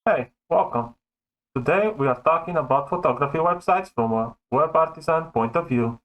Hey, welcome. Today we are talking about photography websites from a Webartisan point of view.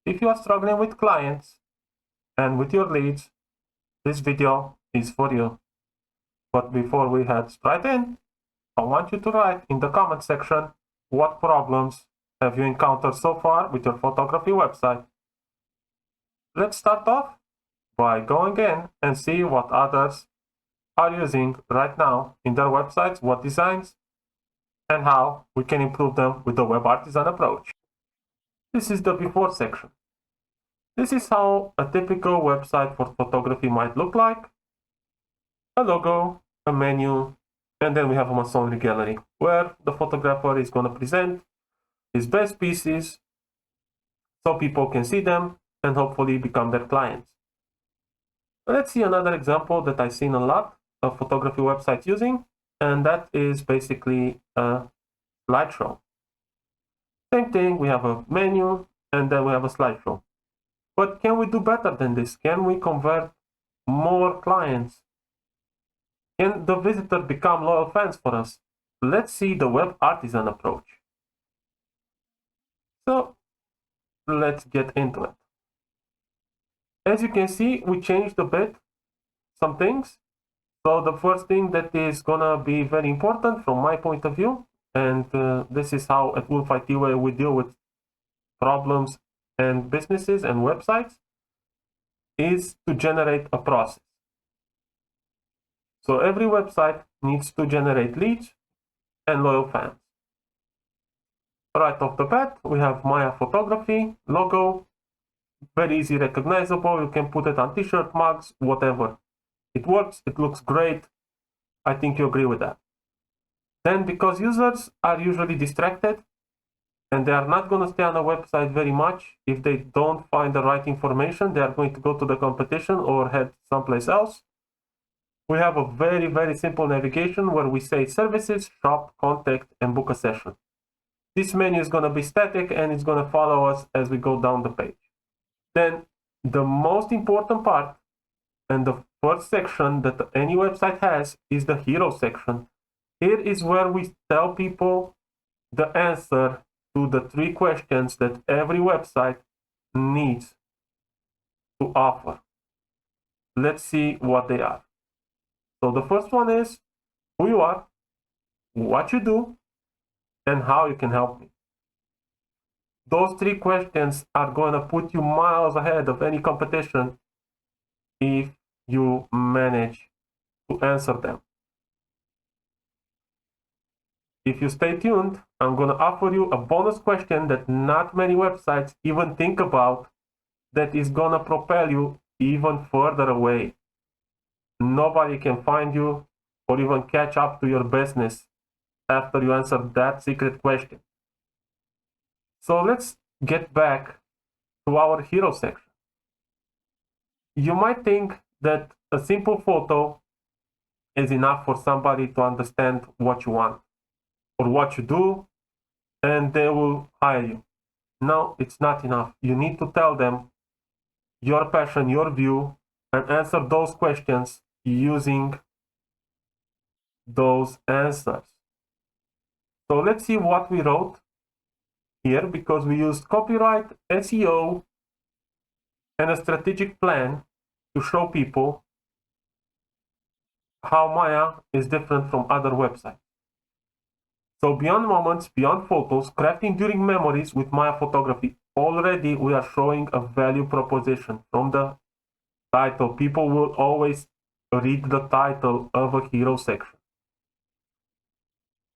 If you are struggling with clients and with your leads, this video is for you. But before we head straight in, I want you to write in the comment section what problems have you encountered so far with your photography website. Let's start off by going in and see what others are using right now in their websites, what designs, and how we can improve them with the Webartisan approach. This is the before section. This is how a typical website for photography might look like. A logo, a menu, and then we have a masonry gallery where the photographer is going to present his best pieces so people can see them and hopefully become their clients. Let's see another example that I've seen a lot of photography websites using, and that is basically a slideshow. Same thing, we have a menu and then we have a slideshow. But can we do better than this? Can we convert more clients? Can the visitor become loyal fans for us? Let's see the Webartisan approach. So let's get into it. As you can see, we changed a bit some things. So the first thing that is gonna be very important from my point of view, and this is how at Wolf IT Way we deal with problems and businesses and websites, is to generate a process. So every website needs to generate leads and loyal fans. Right off the bat, we have Maya Photography logo, very easy recognizable. You can put it on t-shirt, mugs, whatever. It works, it looks great. I think you agree with that. Then because users are usually distracted and they are not going to stay on a website very much, if they don't find the right information, they are going to go to the competition or head someplace else. We have a very, very simple navigation where we say services, shop, contact, and book a session. This menu is going to be static and it's going to follow us as we go down the page. Then the most important part and the first section that any website has is the hero section. Here is where we tell people the answer to the 3 questions that every website needs to offer. Let's see what they are. So the first one is who you are, what you do, and how you can help me. Those 3 questions are going to put you miles ahead of any competition if you manage to answer them. If you stay tuned, I'm going to offer you a bonus question that not many websites even think about, that is going to propel you even further away. Nobody can find you or even catch up to your business after you answer that secret question. So let's get back to our hero section. You might think that a simple photo is enough for somebody to understand what you want or what you do, and they will hire you. No, it's not enough. You need to tell them your passion, your view, and answer those questions using those answers. So let's see what we wrote here, because we used copyright, SEO, and a strategic plan to show people how Maya is different from other websites. So beyond moments, beyond photos, crafting during memories with Maya Photography. Already we are showing a value proposition from the title. People will always read the title of a hero section.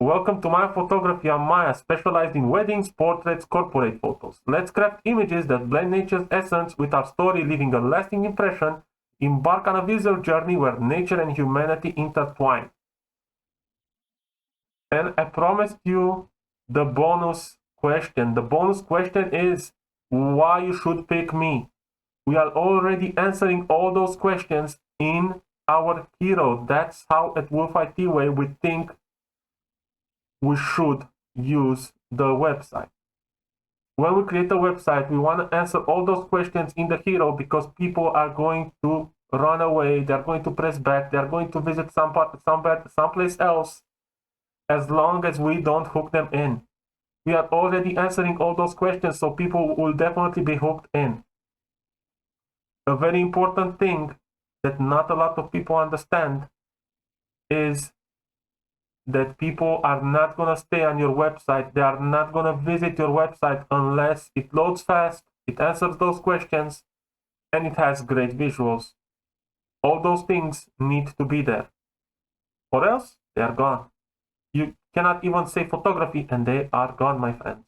Welcome to Maya Photography. I'm Maya, specialized in weddings, portraits, corporate photos. Let's craft images that blend nature's essence with our story, leaving a lasting impression. Embark on a visual journey where nature and humanity intertwine. And I promised you the bonus question. The bonus question is why you should pick me. We are already answering all those questions in our hero. That's how at Wolf IT Way we think we should use the website. When we create a website, we want to answer all those questions in the hero, because people are going to run away, they're going to press back, they're going to visit someplace else as long as we don't hook them in. We are already answering all those questions, so people will definitely be hooked in. A very important thing that not a lot of people understand is that people are not going to stay on your website. They are not going to visit your website unless it loads fast, it answers those questions, and it has great visuals. All those things need to be there, or else they are gone. You cannot even say photography and they are gone, my friends.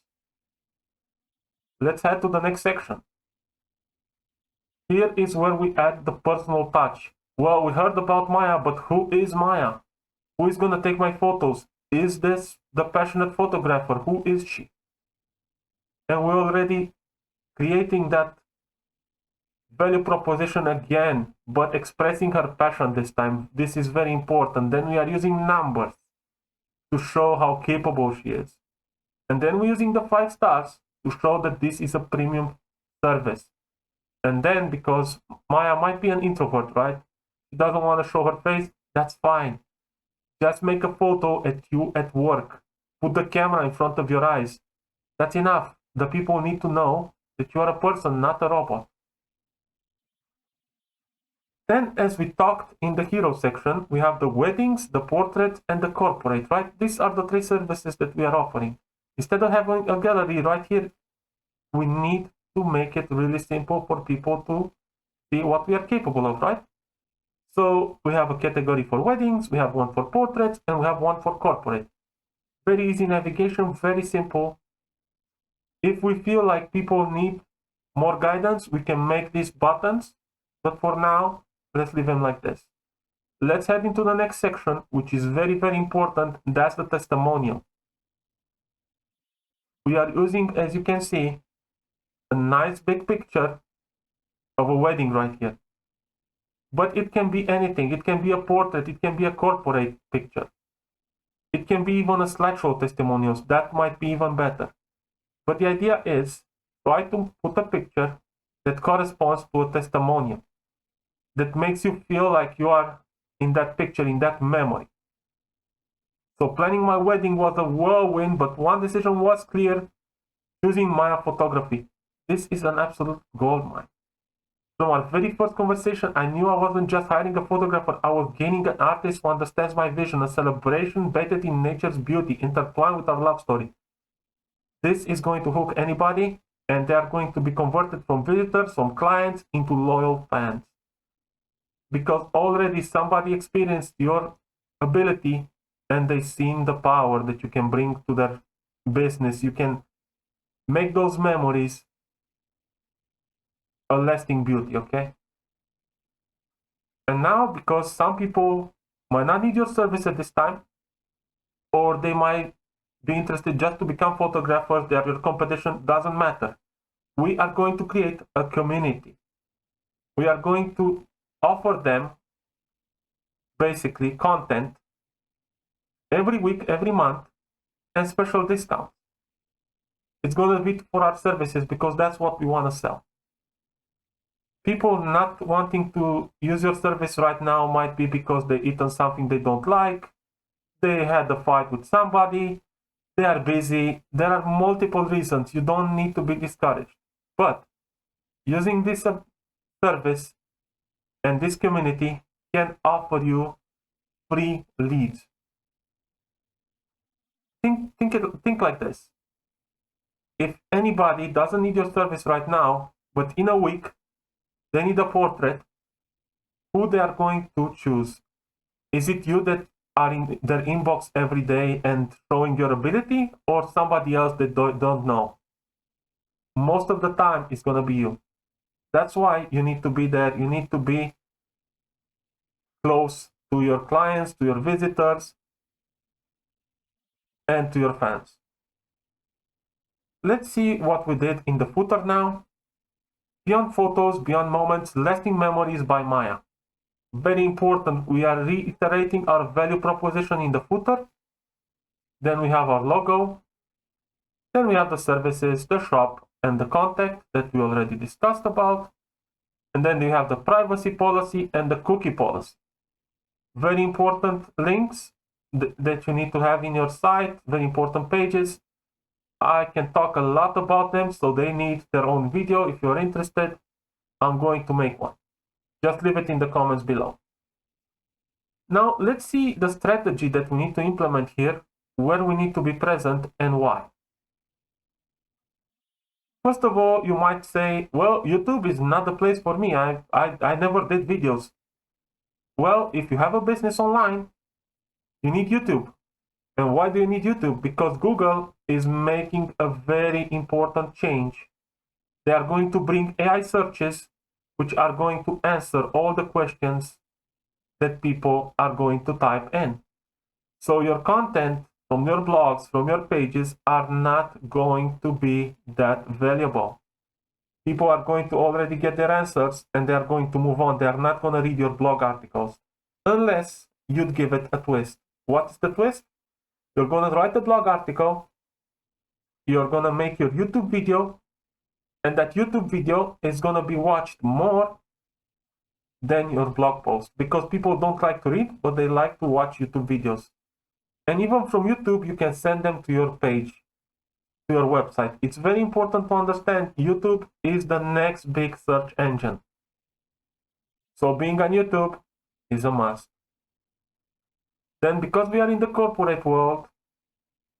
Let's head to the next section. Here is where we add the personal touch. Well, we heard about Maya, but who is Maya? Who is going to take my photos? Is this the passionate photographer? Who is she? And we're already creating that value proposition again, but expressing her passion this time. This is very important. Then we are using numbers to show how capable she is. And then we're using the 5 stars to show that this is a premium service. And then, because Maya might be an introvert, right? She doesn't want to show her face, that's fine. Just make a photo at you at work. Put the camera in front of your eyes. That's enough. The people need to know that you are a person, not a robot. Then, as we talked in the hero section, we have the weddings, the portrait, and the corporate, right? These are the 3 services that we are offering. Instead of having a gallery right here, we need to make it really simple for people to see what we are capable of, right? So we have a category for weddings, we have one for portraits, and we have one for corporate. Very easy navigation, very simple. If we feel like people need more guidance, we can make these buttons, but for now, let's leave them like this. Let's head into the next section, which is very, very important. That's the testimonial. We are using, as you can see, a nice big picture of a wedding right here. But it can be anything. It can be a portrait. It can be a corporate picture. It can be even a slideshow testimonials. That might be even better. But the idea is try to put a picture that corresponds to a testimonial, that makes you feel like you are in that picture, in that memory. So planning my wedding was a whirlwind, but one decision was clear: choosing Maya photography. This is an absolute goldmine. From our very first conversation, I knew I wasn't just hiring a photographer, I was gaining an artist who understands my vision, a celebration bathed in nature's beauty, intertwined with our love story. This is going to hook anybody, and they are going to be converted from visitors, from clients, into loyal fans. Because already somebody experienced your ability, and they've seen the power that you can bring to their business. You can make those memories a lasting beauty, okay? And now, because some people might not need your service at this time, or they might be interested just to become photographers, they are your competition, doesn't matter. We are going to create a community. We are going to offer them basically content every week, every month, and special discounts. It's going to be for our services because that's what we want to sell. People not wanting to use your service right now might be because they eaten something they don't like, they had a fight with somebody, they are busy. There are multiple reasons. You don't need to be discouraged. But using this service and this community can offer you free leads. Think like this. If anybody doesn't need your service right now, but in a week they need a portrait, who they are going to choose? Is it you that are in their inbox every day and showing your ability, or somebody else that don't know? Most of the time it's going to be you. That's why you need to be there. You need to be close to your clients, to your visitors, and to your fans. Let's see what we did in the footer now. Beyond photos, beyond moments, lasting memories by Maya. Very important, we are reiterating our value proposition in the footer. Then we have our logo. Then we have the services, the shop, and the contact that we already discussed about. And then we have the privacy policy and the cookie policy. Very important links that you need to have in your site, very important pages. I can talk a lot about them, so they need their own video. If you're interested, I'm going to make one. Just leave it in the comments below. Now let's see the strategy that we need to implement here, where we need to be present and why. First of all, you might say, well, YouTube is not the place for me. I never did videos. Well, if you have a business online, you need YouTube. And why do you need YouTube? Because Google is making a very important change. They are going to bring AI searches, which are going to answer all the questions that people are going to type in. So your content from your blogs, from your pages, are not going to be that valuable. People are going to already get their answers and they are going to move on. They are not going to read your blog articles unless you'd give it a twist. What is the twist? You're going to write a blog article, you're going to make your YouTube video, and that YouTube video is going to be watched more than your blog post, because people don't like to read, but they like to watch YouTube videos. And even from YouTube, you can send them to your page, to your website. It's very important to understand YouTube is the next big search engine. So being on YouTube is a must. Then, because we are in the corporate world,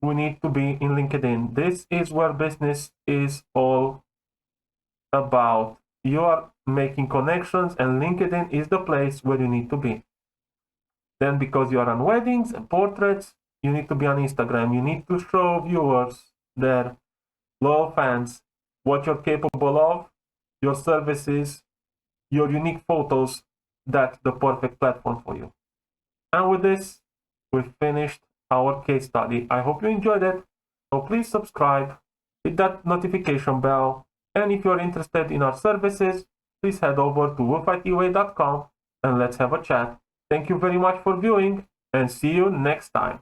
we need to be in LinkedIn. This is where business is all about. You are making connections, and LinkedIn is the place where you need to be. Then, because you are on weddings and portraits, you need to be on Instagram. You need to show viewers, their loyal fans, what you're capable of, your services, your unique photos. That's the perfect platform for you. And with this, we've finished our case study. I hope you enjoyed it. So please subscribe, hit that notification bell, and if you're interested in our services, please head over to webartisan.com and let's have a chat. Thank you very much for viewing, and see you next time.